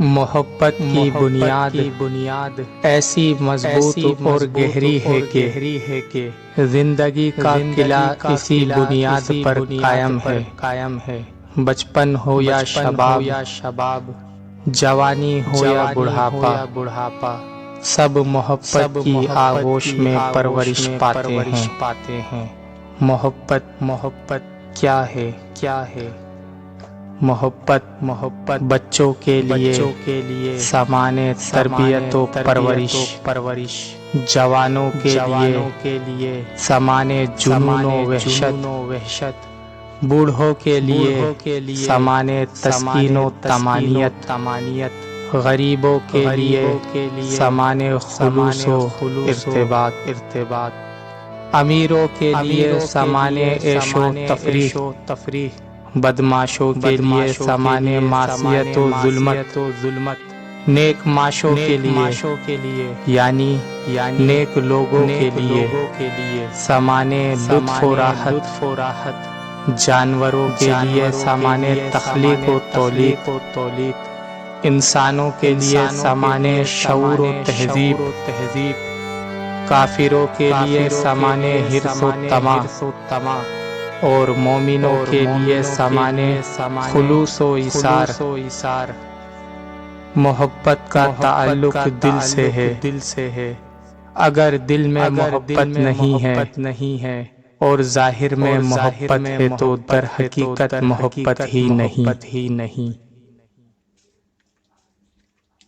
محبت کی بنیاد ایسی مضبوط اور گہری ہے کہ زندگی کا قلعہ اسی بنیاد پر قائم ہے۔ بچپن ہو یا شباب، جوانی ہو یا بڑھاپا، سب محبت کی آغوش میں پرورش پاتے ہیں۔ محبت کیا ہے؟ محبت بچوں کے لیے سامان تربیت و پرورش، جوانوں کے لیے سامان جنون و وحشت، بوڑھوں کے لیے سامان تسکین و طمانینت، غریبوں کے لیے سامان خلوص و ارتباط، امیروں کے لیے سامان عیش و تفریح، بدماشوں کے لیے سامان معصیت و ظلمت، نیک معاشوں کے لیے یعنی نیک لوگوں کے لیے سامان لطف و راحت، جانوروں کے لیے سامان تخلیق و تولید، انسانوں کے لیے سامان شعور و تہذیب، کافروں کے لیے سامان حرص و طمع، اور مومنوں کے لیے سامان خلوص و ایثار۔ محبت کا تعلق دل سے ہے۔ اگر دل میں محبت نہیں ہے اور ظاہر میں محبت ہے تو در حقیقت محبت ہی نہیں۔